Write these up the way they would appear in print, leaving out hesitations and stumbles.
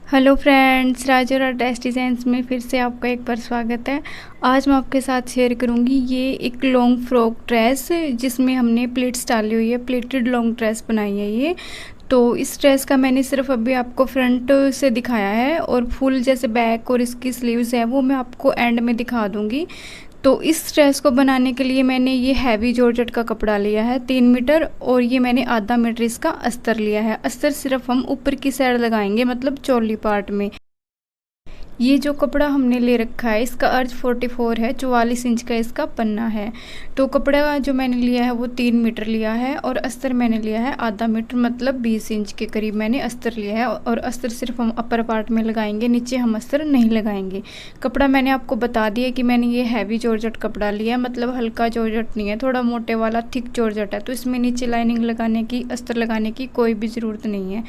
Hello friends, Raju और test designs में फिर से आपका एक बार स्वागत है। आज मैं आपके साथ शेयर करूंगी ये एक लॉन्ग फ्रॉक ड्रेस जिसमें हमने प्लीट्स डाली हुई है। प्लीटेड लॉन्ग ड्रेस बनाई है ये। तो इस ड्रेस का मैंने सिर्फ अभी आपको फ्रंट से दिखाया है और फुल जैसे बैक और इसकी स्लीव्स है वो मैं आपको एंड में दिखा दूंगी। तो इस ड्रेस को बनाने के लिए मैंने ये हैवी जॉर्जेट का कपड़ा लिया है 3 मीटर, और ये मैंने आधा मीटर इसका अस्तर लिया है। अस्तर सिर्फ हम ऊपर की साइड लगाएंगे, मतलब चोली पार्ट में। ये जो कपड़ा हमने ले रखा है इसका अर्ज 44 है, 44 इंच का इसका पन्ना है। तो कपड़ा जो मैंने लिया है वो 3 मीटर लिया है और अस्तर मैंने लिया है आधा मीटर, मतलब 20 इंच के करीब मैंने अस्तर लिया है। और अस्तर सिर्फ हम अपर पार्ट में लगाएंगे, नीचे हम अस्तर नहीं लगाएंगे। कपड़ा मैंने आपको बता दिया कि मैंने ये हैवी जॉर्जेट कपड़ा लिया है, मतलब हल्का जॉर्जेट नहीं है, थोड़ा मोटे वाला थिक जॉर्जेट है। तो इसमें नीचे लाइनिंग लगाने की, अस्तर लगाने की कोई भी ज़रूरत नहीं है।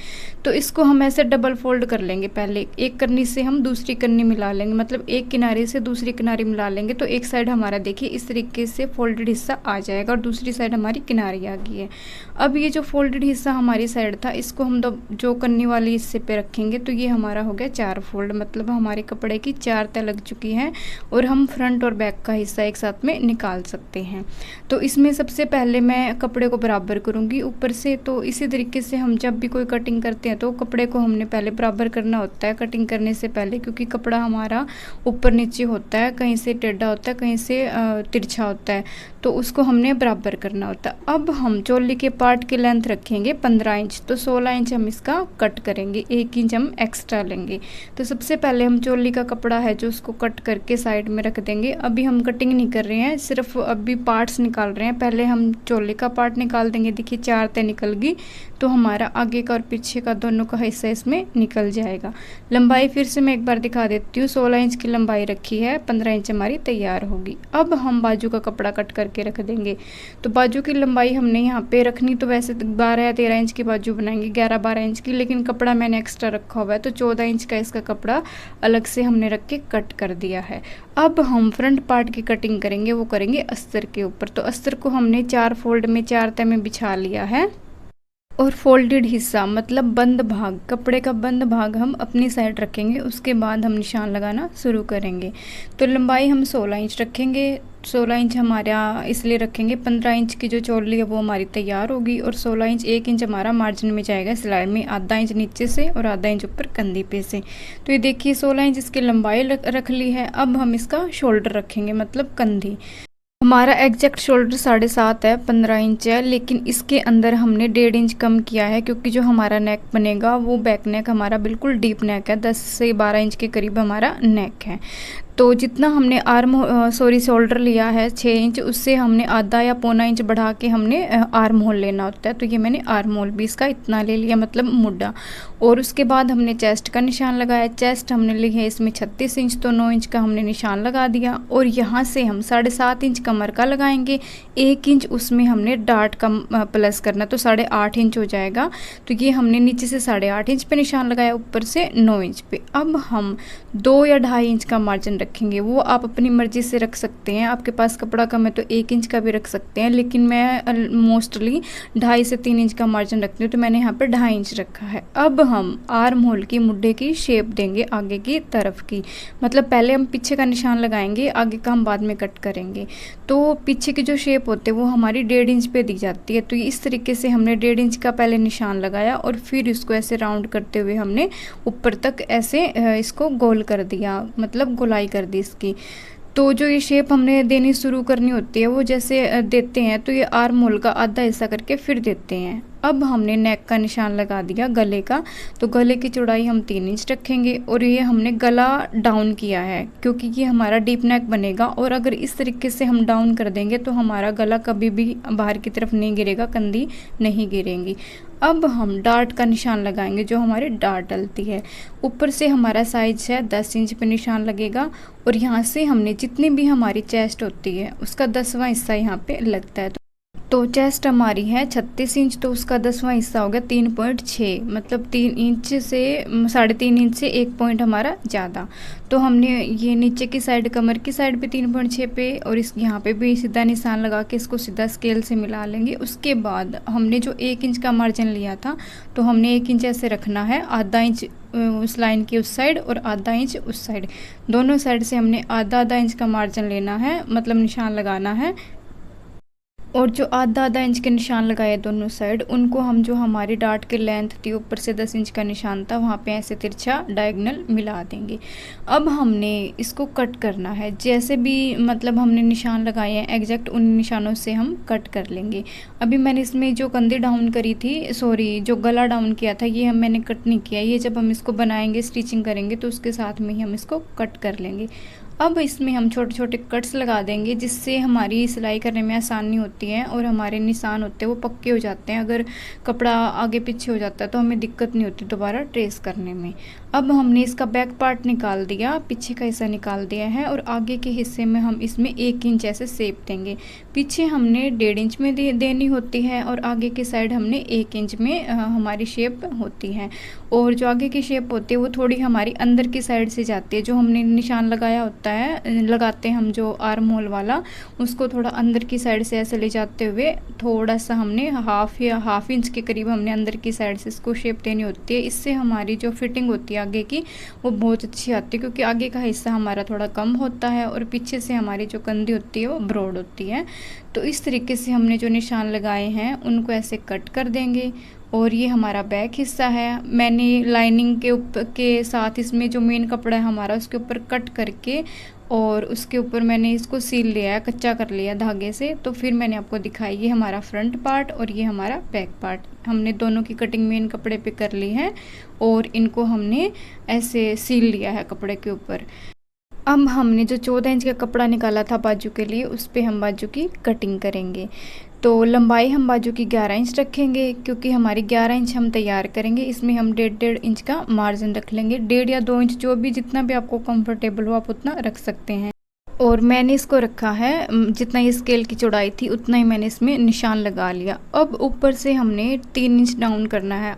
तो इसको हम ऐसे डबल फोल्ड कर लेंगे। पहले एक करनी से हम दूसरी कन्नी मिला लेंगे, मतलब एक किनारे से दूसरी किनारे मिला लेंगे। तो एक साइड हमारा देखिए इस तरीके से फोल्डेड हिस्सा आ जाएगा और दूसरी साइड हमारी किनारी आ गई है। अब ये जो फोल्डेड हिस्सा हमारी साइड था इसको हम जो कन्नी वाली हिस्से पे रखेंगे। तो ये हमारा हो गया 4 फोल्ड, मतलब हमारे कपड़े की 4 तह लग चुकी है और हम फ्रंट और बैक का हिस्सा एक साथ में निकाल सकते हैं। तो इसमें सबसे पहले मैं कपड़े को बराबर करूँगी ऊपर से। तो इसी तरीके से हम जब भी कोई कटिंग करते हैं तो कपड़े को हमने पहले बराबर करना होता है कटिंग करने से पहले, क्योंकि कपड़ा हमारा ऊपर नीचे होता है, कहीं से टेढ़ा होता है, कहीं से तिरछा होता है। तो उसको हमने बराबर करना होता है। अब हम चोली के पार्ट की लेंथ रखेंगे 15 इंच, तो 16 इंच हम इसका कट करेंगे, 1 इंच हम एक्स्ट्रा लेंगे। तो सबसे पहले हम चोली का कपड़ा है जो उसको कट करके साइड में रख देंगे। अभी हम कटिंग नहीं कर रहे हैं, सिर्फ अभी पार्ट्स निकाल रहे हैं। पहले हम चोली का पार्ट निकाल देंगे। देखिए 4 तह निकल गई, तो हमारा आगे का और पीछे का दोनों का हिस्सा इसमें निकल जाएगा। लंबाई फिर से मैं एक बार दिखा देती हूँ। 16 इंच की लंबाई रखी है, 15 इंच हमारी तैयार होगी। अब हम बाजू का कपड़ा कट करके रख देंगे। तो बाजू की लंबाई हमने यहाँ पे रखनी, तो वैसे 12 या 13 इंच की बाजू बनाएंगे, 11-12 इंच की, लेकिन कपड़ा मैंने एक्स्ट्रा रखा हुआ है तो 14 इंच का इसका कपड़ा अलग से हमने रख के कट कर दिया है। अब हम फ्रंट पार्ट की कटिंग करेंगे, वो करेंगे अस्तर के ऊपर। तो अस्तर को हमने 4 फोल्ड में 4 तह में बिछा लिया है और फोल्डेड हिस्सा मतलब बंद भाग, कपड़े का बंद भाग हम अपनी साइड रखेंगे। उसके बाद हम निशान लगाना शुरू करेंगे। तो लंबाई हम 16 इंच रखेंगे। 16 इंच हमारा इसलिए रखेंगे, 15 इंच की जो चोली है वो हमारी तैयार होगी और 16 इंच 1 इंच हमारा मार्जिन में जाएगा सिलाई में, आधा इंच नीचे से और आधा इंच ऊपर कंधी पे से। तो ये देखिए 16 इंच इसकी लंबाई रख ली है। अब हम इसका शोल्डर रखेंगे, मतलब कंधी। हमारा एग्जैक्ट शोल्डर 7.5 है, 15 इंच है, लेकिन इसके अंदर हमने 1.5 इंच कम किया है क्योंकि जो हमारा नेक बनेगा वो बैक नेक हमारा बिल्कुल डीप नेक है, 10 से 12 इंच के करीब हमारा नेक है। तो जितना हमने शोल्डर लिया है 6 इंच, उससे हमने आधा या पौना इंच बढ़ा के हमने आर्म होल लेना होता है। तो ये मैंने आर्म होल भी इसका इतना ले लिया, मतलब मुड्ढा। और उसके बाद हमने चेस्ट का निशान लगाया। चेस्ट हमने ली है इसमें 36 इंच, तो 9 इंच का हमने निशान लगा दिया। और यहाँ से हम 7.5 इंच कमर का लगाएंगे, 1 इंच उसमें हमने डार्ट का प्लस करना, तो 8.5 इंच हो जाएगा। तो ये हमने नीचे से 8.5 इंच पे निशान लगाया, ऊपर से 9 इंच पे। अब हम 2 या 2.5 इंच का मार्जिन रखेंगे, वो आप अपनी मर्जी से रख सकते हैं। आपके पास कपड़ा कम है तो 1 इंच का भी रख सकते हैं, लेकिन मैं मोस्टली 2.5 से 3 इंच का मार्जिन रखती हूँ, तो मैंने यहाँ पे 2.5 इंच रखा है। अब हम आर्म होल की मुड्ढे की शेप देंगे आगे की तरफ की, मतलब पहले हम पीछे का निशान लगाएंगे, आगे का हम बाद में कट करेंगे। तो पीछे की जो शेप होते हैं वो हमारी 1.5 इंच पे दी जाती है। तो इस तरीके से हमने 1.5 इंच का पहले निशान लगाया और फिर इसको ऐसे राउंड करते हुए हमने ऊपर तक ऐसे इसको गोल कर दिया, मतलब गोलाई कर दी इसकी। तो जो ये शेप हमने देनी शुरू करनी होती है वो जैसे देते हैं, तो ये आर्म होल का आधा हिस्सा करके फिर देते हैं। अब हमने नेक का निशान लगा दिया गले का। तो गले की चौड़ाई हम 3 इंच रखेंगे और ये हमने गला डाउन किया है क्योंकि ये हमारा डीप नेक बनेगा। और अगर इस तरीके से हम डाउन कर देंगे तो हमारा गला कभी भी बाहर की तरफ नहीं गिरेगा, कंधी नहीं गिरेंगी। अब हम डार्ट का निशान लगाएंगे, जो हमारी डार्ट डलती है। ऊपर से हमारा साइज है 10 इंच पे निशान लगेगा और यहाँ से हमने जितनी भी हमारी चेस्ट होती है उसका 10वां हिस्सा यहाँ पे लगता है। तो चेस्ट हमारी है 36 इंच, तो उसका 10वां हिस्सा हो गया 3.6, मतलब 3 इंच से 3.5 इंच से 1 पॉइंट हमारा ज़्यादा। तो हमने ये नीचे की साइड कमर की साइड पे 3.6 पे और इस यहाँ पे भी सीधा निशान लगा के इसको सीधा स्केल से मिला लेंगे। उसके बाद हमने जो 1 इंच का मार्जिन लिया था, तो हमने 1 इंच ऐसे रखना है, आधा इंच उस लाइन की उस साइड और आधा इंच उस साइड, दोनों साइड से हमने आधा आधा इंच का मार्जिन लेना है, मतलब निशान लगाना है। और जो आधा आधा इंच के निशान लगाए दोनों साइड, उनको हम जो हमारी डार्ट की लेंथ थी ऊपर से 10 इंच का निशान था, वहाँ पे ऐसे तिरछा डायगोनल मिला देंगे। अब हमने इसको कट करना है, जैसे भी मतलब हमने निशान लगाए हैं एग्जैक्ट उन निशानों से हम कट कर लेंगे। अभी मैंने इसमें जो कंधे डाउन करी थी, सॉरी जो गला डाउन किया था, ये मैंने कट नहीं किया। ये जब हम इसको बनाएंगे स्टिचिंग करेंगे तो उसके साथ में ही हम इसको कट कर लेंगे। अब इसमें हम छोटे छोटे कट्स लगा देंगे, जिससे हमारी सिलाई करने में आसानी होती है और हमारे निशान होते हैं वो पक्के हो जाते हैं। अगर कपड़ा आगे पीछे हो जाता है तो हमें दिक्कत नहीं होती दोबारा ट्रेस करने में। अब हमने इसका बैक पार्ट निकाल दिया, पीछे का हिस्सा निकाल दिया है, और आगे के हिस्से में हम इसमें 1 इंच ऐसे सेप देंगे। पीछे हमने 1.5 इंच में देनी होती है और आगे की साइड हमने 1 इंच में हमारी शेप होती है। और जो आगे की शेप होती है वो थोड़ी हमारी अंदर की साइड से जाती है, जो हमने निशान लगाया होता है, लगाते हैं हम जो आर्म होल वाला, उसको थोड़ा अंदर की साइड से ऐसे ले जाते हुए थोड़ा सा हमने हाफ इंच के करीब हमने अंदर की साइड से इसको शेप देनी होती है। इससे हमारी जो फिटिंग होती है आगे की वो बहुत अच्छी आती है, क्योंकि आगे का हिस्सा हमारा थोड़ा कम होता है और पीछे से हमारी जो कंधी होती है वो ब्रॉड होती है। तो इस तरीके से हमने जो निशान लगाए हैं उनको ऐसे कट कर देंगे। और ये हमारा बैक हिस्सा है, मैंने लाइनिंग के ऊपर के साथ इसमें जो मेन कपड़ा है हमारा उसके ऊपर कट करके और उसके ऊपर मैंने इसको सील लिया है, कच्चा कर लिया धागे से। तो फिर मैंने आपको दिखाई, ये हमारा फ्रंट पार्ट और ये हमारा बैक पार्ट, हमने दोनों की कटिंग मेन कपड़े पे कर ली है और इनको हमने ऐसे सील लिया है कपड़े के ऊपर। अब हमने जो 14 इंच का कपड़ा निकाला था बाजू के लिए, उस पे हम बाजू की कटिंग करेंगे। तो लंबाई हम बाजू की 11 इंच रखेंगे, क्योंकि हमारी 11 इंच हम तैयार करेंगे। इसमें हम 1.5 इंच का मार्जिन रख लेंगे, 1.5 या 2 इंच, जो भी जितना भी आपको कंफर्टेबल हो आप उतना रख सकते हैं। और मैंने इसको रखा है जितना ये स्केल की चौड़ाई थी उतना ही मैंने इसमें निशान लगा लिया। अब ऊपर से हमने 3 इंच डाउन करना है।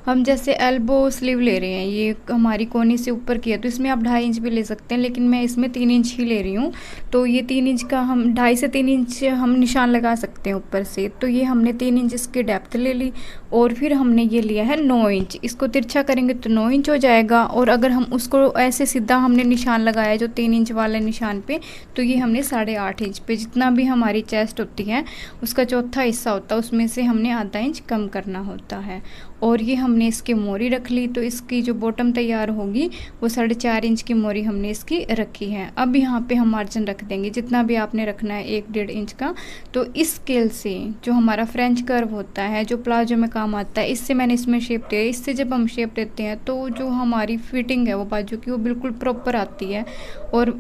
हम जैसे एल्बो स्लीव ले रहे हैं, ये हमारी कोनी से ऊपर की है, तो इसमें आप 2.5 इंच भी ले सकते हैं, लेकिन मैं इसमें 3 इंच ही ले रही हूँ। तो ये 3 इंच का हम 2.5 से 3 इंच हम निशान लगा सकते हैं ऊपर से। तो ये हमने 3 इंच इसकी डेप्थ ले ली और फिर हमने ये लिया है 9 इंच। इसको तिरछा करेंगे तो 9 इंच हो जाएगा। और अगर हम उसको ऐसे सीधा हमने निशान लगाया जो 3 इंच वाले निशान पे, तो ये हमने 8.5 इंच पे, जितना भी हमारी चेस्ट होती है उसका चौथा हिस्सा होता है, उसमें से हमने आधा इंच कम करना होता है। और ये हमने इसकी मोरी रख ली, तो इसकी जो बॉटम तैयार होगी वो 4.5 इंच की मोरी हमने इसकी रखी है। अब यहाँ पे हम मार्जिन रख देंगे जितना भी आपने रखना है, 1-1.5 इंच का। तो इस स्केल से जो हमारा फ्रेंच कर्व होता है जो प्लाजो में काम आता है, इससे मैंने इसमें शेप दिया। इससे जब हम शेप देते हैं तो जो हमारी फिटिंग है वो बाजू की वो बिल्कुल प्रॉपर आती है और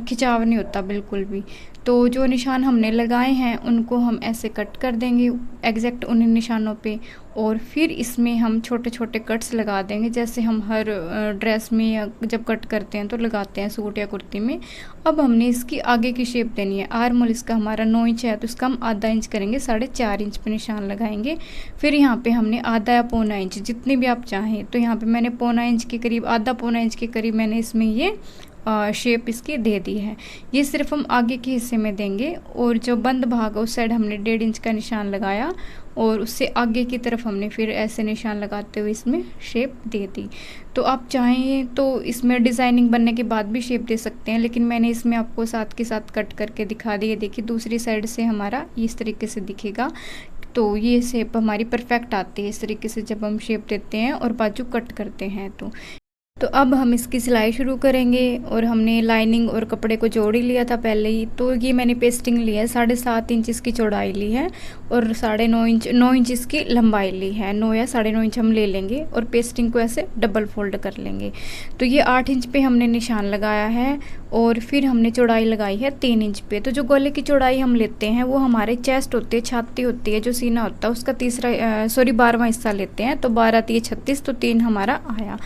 खिंचाव नहीं होता बिल्कुल भी। तो जो निशान हमने लगाए हैं उनको हम ऐसे कट कर देंगे एग्जैक्ट उन निशानों पे, और फिर इसमें हम छोटे छोटे कट्स लगा देंगे, जैसे हम हर ड्रेस में या जब कट करते हैं तो लगाते हैं सूट या कुर्ती में। अब हमने इसकी आगे की शेप देनी है। आर्म होल इसका हमारा 9 इंच है, तो इसका हम आधा इंच करेंगे, 4.5 इंच पे निशान लगाएंगे। फिर यहाँ पे हमने आधा या पौना इंच, जितने भी आप चाहें, तो यहाँ पे मैंने पौना इंच के करीब, आधा पौना इंच के करीब मैंने इसमें ये शेप इसकी दे दी है। ये सिर्फ हम आगे के हिस्से में देंगे, और जो बंद भाग है उस साइड हमने 1.5 इंच का निशान लगाया और उससे आगे की तरफ हमने फिर ऐसे निशान लगाते हुए इसमें शेप दे दी। तो आप चाहें तो इसमें डिज़ाइनिंग बनने के बाद भी शेप दे सकते हैं, लेकिन मैंने इसमें आपको साथ के साथ कट करके दिखा दी है। देखिए दूसरी साइड से हमारा इस तरीके से दिखेगा। तो ये शेप हमारी परफेक्ट आती है इस तरीके से जब हम शेप देते हैं और बाजू कट करते हैं। तो अब हम इसकी सिलाई शुरू करेंगे, और हमने लाइनिंग और कपड़े को जोड़ ही लिया था पहले ही। तो ये मैंने पेस्टिंग ली है, 7.5 इंच इसकी चौड़ाई ली है और 9.5 इंच इसकी लंबाई ली है। 9 या 9.5 इंच हम ले लेंगे और पेस्टिंग को ऐसे डबल फोल्ड कर लेंगे। तो ये 8 इंच पे हमने निशान लगाया है और फिर हमने चौड़ाई लगाई है 3 इंच पे। तो जो गले की चौड़ाई हम लेते हैं वो हमारे चेस्ट होती है, छाती होती है, जो सीना होता है उसका 12वां हिस्सा लेते हैं। तो 12 3 36, तो 3 हमारा आया।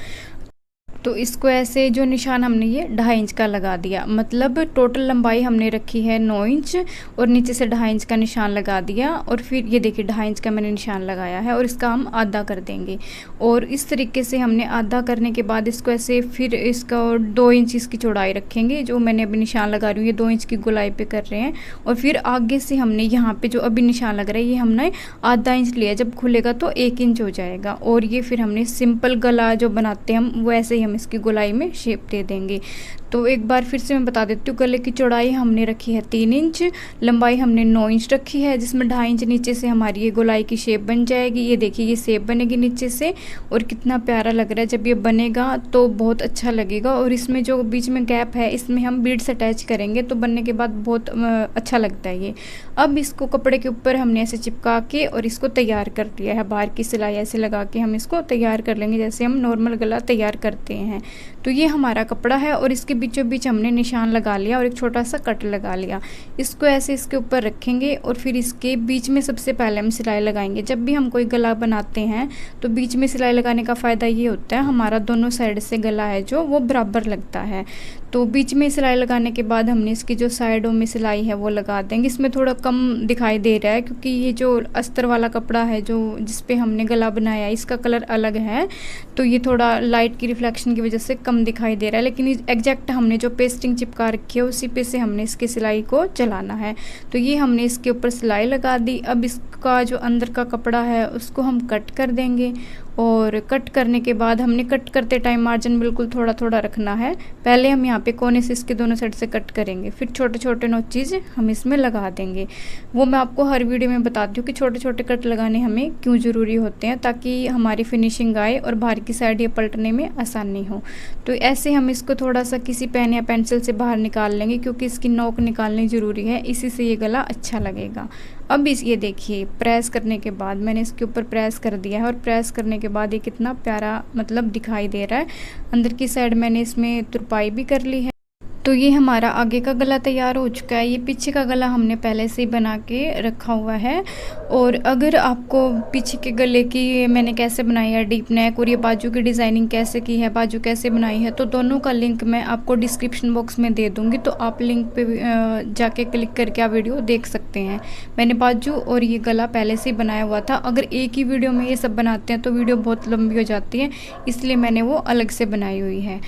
तो इसको ऐसे जो निशान हमने ये 2.5 इंच का लगा दिया, मतलब टोटल लंबाई हमने रखी है 9 इंच और नीचे से 2.5 इंच का निशान लगा दिया। और फिर ये देखिए 2.5 इंच का मैंने निशान लगाया है और इसका हम आधा कर देंगे। और इस तरीके से हमने आधा करने के बाद इसको ऐसे फिर इसका 2 इंच इसकी चौड़ाई रखेंगे, जो मैंने अभी निशान लगा रही हूँ ये 2 इंच की गोलाई पे कर रहे हैं। और फिर आगे से हमने यहाँ पे जो अभी निशान लग रहा है ये हमने आधा इंच लिया, जब खुलेगा तो 1 इंच हो जाएगा। और ये फिर हमने सिंपल गला जो बनाते हैं हम वैसे ही हम इसकी गोलाई में शेप दे देंगे। तो एक बार फिर से मैं बता देती हूँ, गले की चौड़ाई हमने रखी है 3 इंच, लंबाई हमने 9 इंच रखी है, जिसमें 2.5 इंच नीचे से हमारी ये गोलाई की शेप बन जाएगी। ये देखिए ये शेप बनेगी नीचे से और कितना प्यारा लग रहा है। जब ये बनेगा तो बहुत अच्छा लगेगा। और इसमें जो बीच में गैप है इसमें हम बीड्स अटैच करेंगे तो बनने के बाद बहुत अच्छा लगता है ये। अब इसको कपड़े के ऊपर हमने ऐसे चिपका के और इसको तैयार कर दिया है। बाहर की सिलाई ऐसे लगा के हम इसको तैयार कर लेंगे जैसे हम नॉर्मल गला तैयार करते हैं। तो ये हमारा कपड़ा है और इसके बीचों बीच हमने निशान लगा लिया और एक छोटा सा कट लगा लिया। इसको ऐसे इसके ऊपर रखेंगे और फिर इसके बीच में सबसे पहले हम सिलाई लगाएंगे। जब भी हम कोई गला बनाते हैं तो बीच में सिलाई लगाने का फ़ायदा ये होता है हमारा दोनों साइड से गला है जो वो बराबर लगता है। तो बीच में सिलाई लगाने के बाद हमने इसकी जो साइडों में सिलाई है वो लगा देंगे। इसमें थोड़ा कम दिखाई दे रहा है क्योंकि ये जो अस्तर वाला कपड़ा है जो जिस पे हमने गला बनाया है इसका कलर अलग है, तो ये थोड़ा लाइट की रिफ्लेक्शन की वजह से कम दिखाई दे रहा है। लेकिन एग्जैक्ट हमने जो पेस्टिंग चिपका रखी है उसी पे से हमने इसकी सिलाई को चलाना है। तो ये हमने इसके ऊपर सिलाई लगा दी। अब इसका जो अंदर का कपड़ा है उसको हम कट कर देंगे। और कट करने के बाद हमने कट करते टाइम मार्जिन बिल्कुल थोड़ा थोड़ा रखना है। पहले हम यहाँ पे कोने से इसके दोनों साइड से कट करेंगे, फिर छोटे छोटे नोचेज हम इसमें लगा देंगे। वो मैं आपको हर वीडियो में बताती हूँ कि छोटे छोटे कट लगाने हमें क्यों ज़रूरी होते हैं, ताकि हमारी फिनिशिंग आए और बाहर की साइड ये पलटने में आसानी हो। तो ऐसे हम इसको थोड़ा सा किसी पेन या पेंसिल से बाहर निकाल लेंगे क्योंकि इसकी नोक निकालनी ज़रूरी है, इसी से ये गला अच्छा लगेगा। अब ये देखिए प्रेस करने के बाद मैंने इसके ऊपर प्रेस कर दिया है और प्रेस करने के बाद ये कितना प्यारा मतलब दिखाई दे रहा है। अंदर की साइड मैंने इसमें तुरपाई भी कर ली है। तो ये हमारा आगे का गला तैयार हो चुका है। ये पीछे का गला हमने पहले से ही बना के रखा हुआ है। और अगर आपको पीछे के गले की मैंने कैसे बनाई है डीप नेक और ये बाजू की डिज़ाइनिंग कैसे की है, बाजू कैसे बनाई है, तो दोनों का लिंक मैं आपको डिस्क्रिप्शन बॉक्स में दे दूँगी। तो आप लिंक पे जाके क्लिक करके आप वीडियो देख सकते हैं। मैंने बाजू और ये गला पहले से ही बनाया हुआ था। अगर एक ही वीडियो में ये सब बनाते हैं तो वीडियो बहुत लंबी हो जाती है, इसलिए मैंने वो अलग से बनाई हुई है।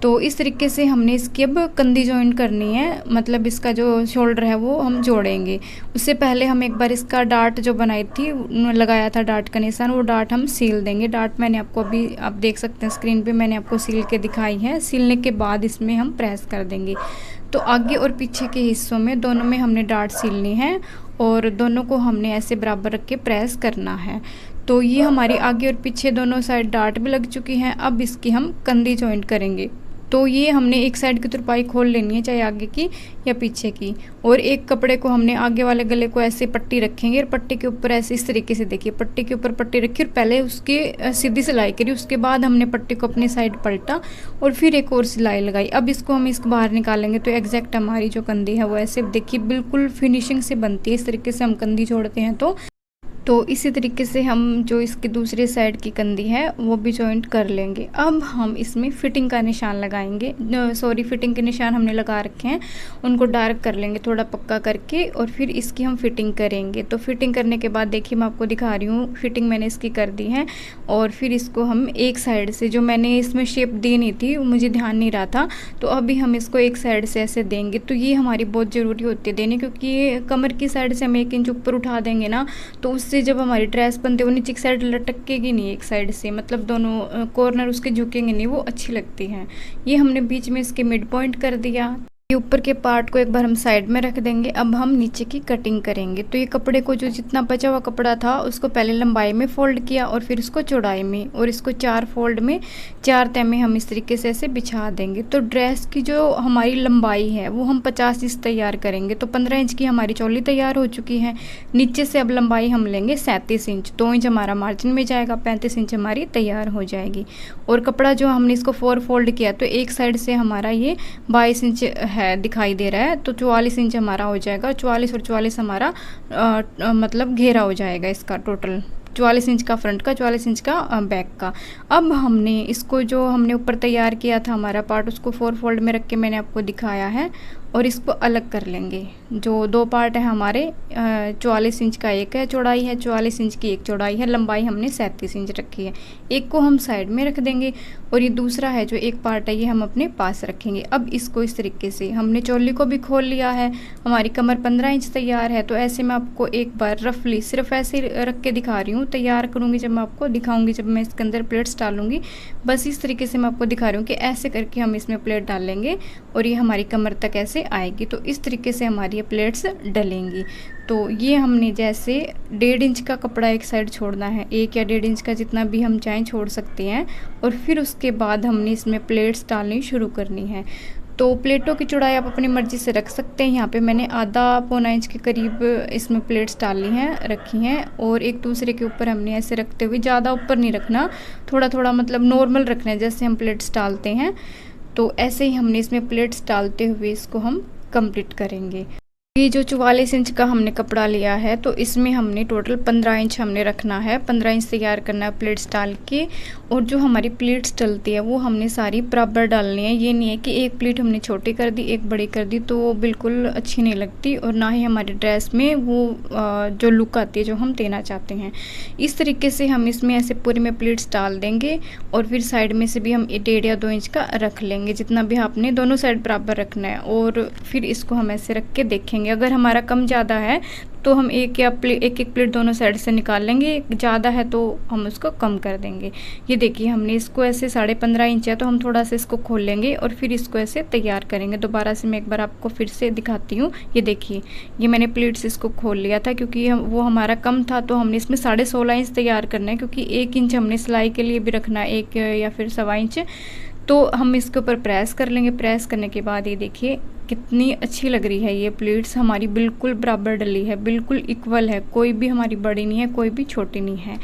तो इस तरीके से हमने इसकी अब कंधी जॉइंट करनी है, मतलब इसका जो शोल्डर है वो हम जोड़ेंगे। उससे पहले हम एक बार इसका डार्ट जो बनाई थी लगाया था डार्ट का निशान, वो डार्ट हम सील देंगे। डार्ट मैंने आपको अभी आप देख सकते हैं स्क्रीन पे मैंने आपको सील के दिखाई है। सीलने के बाद इसमें हम प्रेस कर देंगे। तो आगे और पीछे के हिस्सों में दोनों में हमने डार्ट सीलनी है और दोनों को हमने ऐसे बराबर रख के प्रेस करना है। तो ये हमारी आगे और पीछे दोनों साइड डार्ट भी लग चुकी हैं। अब इसकी हम कंधी जॉइंट करेंगे। तो ये हमने एक साइड की तुरपाई खोल लेनी है, चाहे आगे की या पीछे की। और एक कपड़े को हमने आगे वाले गले को ऐसे पट्टी रखेंगे और पट्टी के ऊपर ऐसे इस तरीके से देखिए पट्टी के ऊपर पट्टी रखी और पहले उसके सीधी सिलाई करी। उसके बाद हमने पट्टी को अपनी साइड पलटा और फिर एक और सिलाई लगाई। अब इसको हम इसको बाहर निकालेंगे तो एग्जैक्ट हमारी जो कंधी है वो ऐसे देखिए बिल्कुल फिनिशिंग से बनती है। इस तरीके से हम कंधी जोड़ते हैं। तो इसी तरीके से हम जो इसकी दूसरी साइड की कंधी है वो भी जॉइंट कर लेंगे। अब हम इसमें फिटिंग का निशान लगाएंगे। फिटिंग के निशान हमने लगा रखे हैं, उनको डार्क कर लेंगे थोड़ा पक्का करके और फिर इसकी हम फिटिंग करेंगे। तो फिटिंग करने के बाद देखिए मैं आपको दिखा रही हूँ फिटिंग मैंने इसकी कर दी है। और फिर इसको हम एक साइड से जो मैंने इसमें शेप दी नहीं थी मुझे ध्यान नहीं रहा था, तो अभी हम इसको एक साइड से ऐसे देंगे। तो ये हमारी बहुत ज़रूरी होती है देने, क्योंकि ये कमर की साइड से हम 1 इंच ऊपर उठा देंगे ना तो उससे जब हमारी ड्रेस बनती है वो नीचे की साइड लटकेगी नहीं एक साइड से, मतलब दोनों कॉर्नर उसके झुकेंगे नहीं, वो अच्छी लगती है। ये हमने बीच में इसके मिड पॉइंट कर दिया। ये ऊपर के पार्ट को एक बार हम साइड में रख देंगे। अब हम नीचे की कटिंग करेंगे। तो ये कपड़े को जो जितना बचा हुआ कपड़ा था उसको पहले लंबाई में फोल्ड किया और फिर इसको चौड़ाई में, और इसको 4 फोल्ड में 4 तह में हम इस तरीके से ऐसे बिछा देंगे। तो ड्रेस की जो हमारी लंबाई है वो हम 50 इंच तैयार करेंगे। तो 15 इंच की हमारी चोली तैयार हो चुकी है। नीचे से अब लंबाई हम लेंगे 37 इंच, 2 इंच हमारा मार्जिन में जाएगा, 35 इंच हमारी तैयार हो जाएगी। और कपड़ा जो हमने इसको 4 फोल्ड किया तो एक साइड से हमारा ये 22 इंच है दिखाई दे रहा है, तो 44 इंच हमारा हो जाएगा। 44 और 44 हमारा मतलब घेरा हो जाएगा इसका टोटल। 44 इंच का फ्रंट का, 44 इंच का बैक का। अब हमने इसको जो हमने ऊपर तैयार किया था हमारा पार्ट, उसको 4 फोल्ड में रख के मैंने आपको दिखाया है और इसको अलग कर लेंगे। जो 2 पार्ट है हमारे 44 इंच का एक है चौड़ाई है, 44 इंच की एक चौड़ाई है, लंबाई हमने 37 इंच रखी है। एक को हम साइड में रख देंगे और ये दूसरा है जो एक पार्ट है ये हम अपने पास रखेंगे। अब इसको इस तरीके से हमने चोली को भी खोल लिया है, हमारी कमर 15 इंच तैयार है। तो ऐसे मैं आपको एक बार रफली सिर्फ ऐसे रख के दिखा रही हूँ, तैयार करूँगी जब मैं आपको दिखाऊंगी, जब मैं इसके अंदर प्लेट्स डालूंगी। बस इस तरीके से मैं आपको दिखा रही हूँ कि ऐसे करके हम इसमें प्लेट डालेंगे और ये हमारी कमर तक ऐसे आएगी। तो इस तरीके से हमारी ये प्लेट्स डलेंगी। तो ये हमने जैसे 1.5 इंच का कपड़ा एक साइड छोड़ना है, 1 या 1.5 इंच का जितना भी हम चाहें छोड़ सकते हैं। और फिर उसके बाद हमने इसमें प्लेट्स डालनी शुरू करनी है। तो प्लेटों की चौड़ाई आप अपनी मर्ज़ी से रख सकते हैं। यहाँ पे मैंने आधा पौना इंच के करीब इसमें प्लेट्स डाली हैं, रखी हैं, और एक दूसरे के ऊपर हमने ऐसे रखते हुए, ज़्यादा ऊपर नहीं रखना, थोड़ा थोड़ा मतलब नॉर्मल रखना है जैसे हम प्लेट्स डालते हैं। तो ऐसे ही हमने इसमें प्लेट्स डालते हुए इसको हम कंप्लीट करेंगे। ये जो 44 इंच का हमने कपड़ा लिया है तो इसमें हमने टोटल 15 इंच हमने रखना है, 15 इंच तैयार करना है प्लेट्स डाल के। और जो हमारी प्लेट्स डलती है वो हमने सारी बराबर डालनी है। ये नहीं है कि एक प्लेट हमने छोटी कर दी एक बड़ी कर दी, तो वो बिल्कुल अच्छी नहीं लगती और ना ही हमारी ड्रेस में वो जो लुक आती है जो हम देना चाहते हैं। इस तरीके से हम इसमें ऐसे पूरे में प्लेट्स डाल देंगे और फिर साइड में से भी हम 1.5 या 2 इंच का रख लेंगे, जितना भी आपने दोनों साइड बराबर रखना है। और फिर इसको हम ऐसे रख के देखेंगे। अगर हमारा कम ज़्यादा है तो हम एक एक प्लेट दोनों साइड से निकाल लेंगे, ज़्यादा है तो हम उसको कम कर देंगे। ये देखिए हमने इसको ऐसे 15.5 इंच है तो हम थोड़ा सा इसको खोल लेंगे और फिर इसको ऐसे तैयार करेंगे। दोबारा से मैं एक बार आपको फिर से दिखाती हूँ। ये देखिए ये मैंने प्लेट्स इसको खोल लिया था क्योंकि वो हमारा कम था, तो हमने इसमें 16.5 इंच तैयार करना है, क्योंकि 1 इंच हमने सिलाई के लिए भी रखना है, 1 या फिर 1.25 इंच। तो हम इसके ऊपर प्रेस कर लेंगे। प्रेस करने के बाद ये देखिए कितनी अच्छी लग रही है। ये प्लेट्स हमारी बिल्कुल बराबर डली है, बिल्कुल इक्वल है, कोई भी हमारी बड़ी नहीं है कोई भी छोटी नहीं है।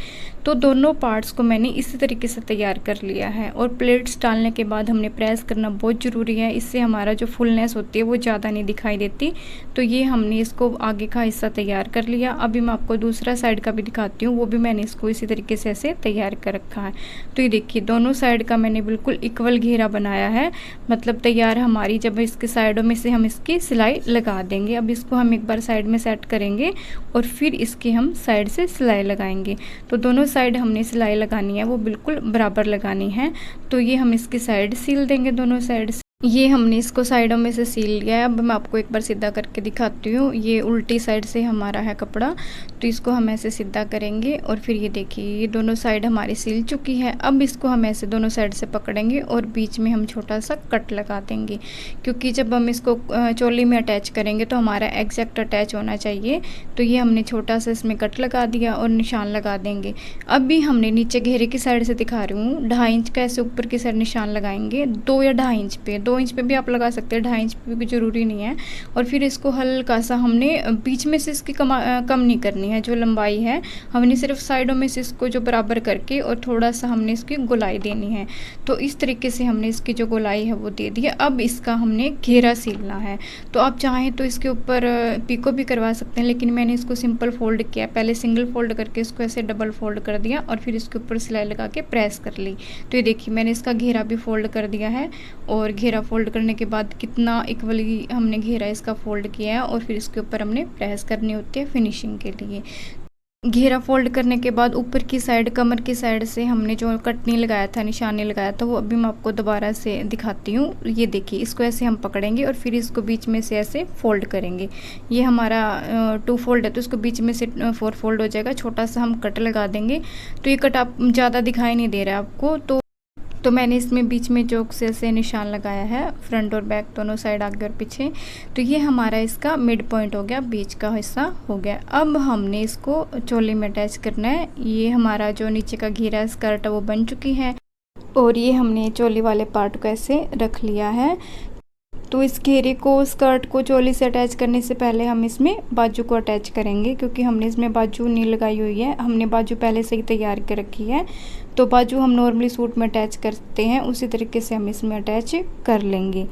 तो दोनों पार्ट्स को मैंने इसी तरीके से तैयार कर लिया है। और प्लेट्स डालने के बाद हमने प्रेस करना बहुत ज़रूरी है, इससे हमारा जो फुलनेस होती है वो ज़्यादा नहीं दिखाई देती। तो ये हमने इसको आगे का हिस्सा तैयार कर लिया। अभी मैं आपको दूसरा साइड का भी दिखाती हूँ, वो भी मैंने इसको इसी तरीके से ऐसे तैयार कर रखा है। तो ये देखिए दोनों साइड का मैंने बिल्कुल इक्वल घेरा बनाया है, मतलब तैयार हमारी। जब इसके साइडों में से हम इसकी सिलाई लगा देंगे। अब इसको हम एक बार साइड में सेट करेंगे और फिर इसकी हम साइड से सिलाई लगाएंगे। तो दोनों साइड हमने सिलाई लगानी है वो बिल्कुल बराबर लगानी है। तो ये हम इसकी साइड सील देंगे दोनों साइड से। ये हमने इसको साइडों में से सील लिया है। अब मैं आपको एक बार सीधा करके दिखाती हूँ। ये उल्टी साइड से हमारा है कपड़ा, तो इसको हम ऐसे सीधा करेंगे और फिर ये देखिए ये दोनों साइड हमारी सील चुकी है। अब इसको हम ऐसे दोनों साइड से पकड़ेंगे और बीच में हम छोटा सा कट लगा देंगे, क्योंकि जब हम इसको चोली में अटैच करेंगे तो हमारा एग्जैक्ट अटैच होना चाहिए। तो ये हमने छोटा सा इसमें कट लगा दिया और निशान लगा देंगे। अब भी हमने नीचे घेरे की साइड से दिखा रही हूँ, 2.5 इंच का ऐसे ऊपर की साइड निशान लगाएंगे, 2 या 2.5 इंच पे, 2 इंच पे भी आप लगा सकते हैं, 2.5 इंच पे भी ज़रूरी नहीं है। और फिर इसको हल्का सा हमने बीच में से इसकी कम नहीं करनी है, जो लंबाई है हमने सिर्फ साइडों में से इसको जो बराबर करके और थोड़ा सा हमने इसकी गोलाई देनी है। तो इस तरीके से हमने इसकी जो गोलाई है वो दे दी है। अब इसका हमने घेरा सीलना है। तो आप चाहें तो इसके ऊपर पिको भी करवा सकते हैं, लेकिन मैंने इसको सिंपल फोल्ड किया। पहले सिंगल फोल्ड करके इसको ऐसे डबल फोल्ड कर दिया और फिर इसके ऊपर सिलाई लगा के प्रेस कर ली। तो ये देखिए मैंने इसका घेरा भी फोल्ड कर दिया है। और घेरा फोल्ड करने के बाद कितना इक्वली हमने घेरा इसका फोल्ड किया है और फिर इसके ऊपर हमने प्रेस करनी होती है फिनिशिंग के लिए। घेरा फोल्ड करने के बाद ऊपर की साइड कमर की साइड से हमने जो कट नहीं लगाया था, निशान नहीं लगाया था, वो अभी मैं आपको दोबारा से दिखाती हूँ। ये देखिए इसको ऐसे हम पकड़ेंगे और फिर इसको बीच में से ऐसे फोल्ड करेंगे। ये हमारा 2 फोल्ड है तो इसको बीच में से 4 फोल्ड हो जाएगा। छोटा सा हम कट लगा देंगे। तो ये कट आप ज़्यादा दिखाई नहीं दे रहा है आपको, तो मैंने इसमें बीच में चौक से ऐसे निशान लगाया है, फ्रंट और बैक दोनों साइड, आगे और पीछे। तो ये हमारा इसका मिड पॉइंट हो गया, बीच का हिस्सा हो गया। अब हमने इसको चोली में अटैच करना है। ये हमारा जो नीचे का घेरा स्कर्ट है वो बन चुकी है और ये हमने चोली वाले पार्ट को ऐसे रख लिया है। तो इस घेरे को, स्कर्ट को चोली से अटैच करने से पहले हम इसमें बाजू को अटैच करेंगे, क्योंकि हमने इसमें बाजू नहीं लगाई हुई है, हमने बाजू पहले से ही तैयार कर रखी है। तो बाजू हम नॉर्मली सूट में अटैच करते हैं उसी तरीके से हम इसमें अटैच कर लेंगे।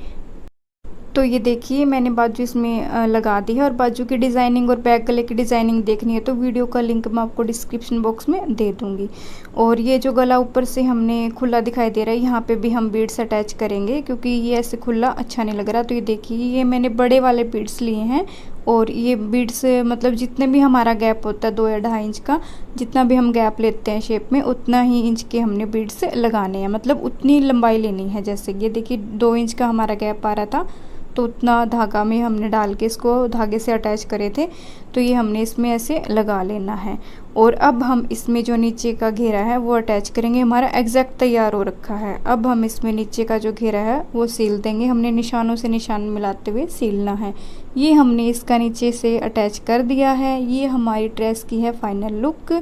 तो ये देखिए मैंने बाजू इसमें लगा दी है, और बाजू की डिज़ाइनिंग और बैक गले की डिज़ाइनिंग देखनी है तो वीडियो का लिंक मैं आपको डिस्क्रिप्शन बॉक्स में दे दूँगी। और ये जो गला ऊपर से हमने खुला दिखाई दे रहा है, यहाँ पे भी हम बीड्स अटैच करेंगे क्योंकि ये ऐसे खुला अच्छा नहीं लग रहा। तो ये देखिए ये मैंने बड़े वाले बीड्स लिए हैं, और ये बीड्स मतलब जितने भी हमारा गैप होता है 2 या 2.5 इंच का, जितना भी हम गैप लेते हैं शेप में उतना ही इंच के हमने बीड्स लगाने हैं, मतलब उतनी लंबाई लेनी है। जैसे ये देखिए 2 इंच का हमारा गैप आ रहा था, तो उतना धागा में हमने डाल के इसको धागे से अटैच करे थे, तो ये हमने इसमें ऐसे लगा लेना है। और अब हम इसमें जो नीचे का घेरा है वो अटैच करेंगे। हमारा एग्जैक्ट तैयार हो रखा है, अब हम इसमें नीचे का जो घेरा है वो सील देंगे। हमने निशानों से निशान मिलाते हुए सीलना है। ये हमने इसका नीचे से अटैच कर दिया है। ये हमारी ड्रेस की है फाइनल लुक।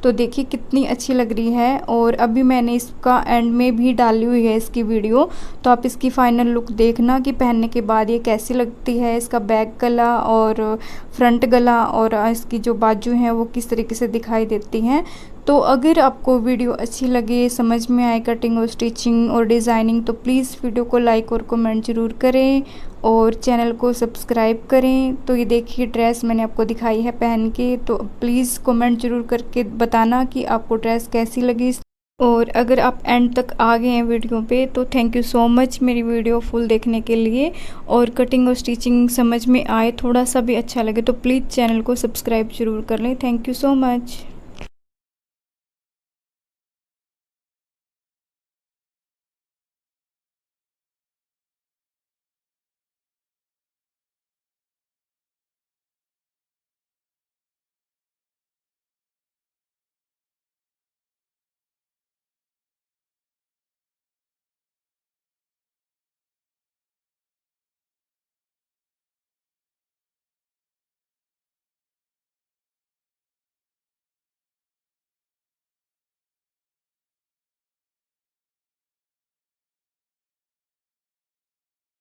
तो देखिए कितनी अच्छी लग रही है, और अभी मैंने इसका एंड में भी डाली हुई है इसकी वीडियो, तो आप इसकी फाइनल लुक देखना कि पहनने के बाद ये कैसी लगती है। इसका बैक गला और फ्रंट गला और इसकी जो बाजू हैं वो किस तरीके से दिखाई देती हैं। तो अगर आपको वीडियो अच्छी लगे, समझ में आए कटिंग और स्टिचिंग और डिज़ाइनिंग, तो प्लीज़ वीडियो को लाइक और कमेंट ज़रूर करें और चैनल को सब्सक्राइब करें। तो ये देखिए ड्रेस मैंने आपको दिखाई है पहन के, तो प्लीज़ कमेंट ज़रूर करके बताना कि आपको ड्रेस कैसी लगी। और अगर आप एंड तक आ गए हैं वीडियो पे तो थैंक यू सो मच मेरी वीडियो फुल देखने के लिए। और कटिंग और स्टिचिंग समझ में आए, थोड़ा सा भी अच्छा लगे तो प्लीज़ चैनल को सब्सक्राइब ज़रूर कर लें। Thank you so much.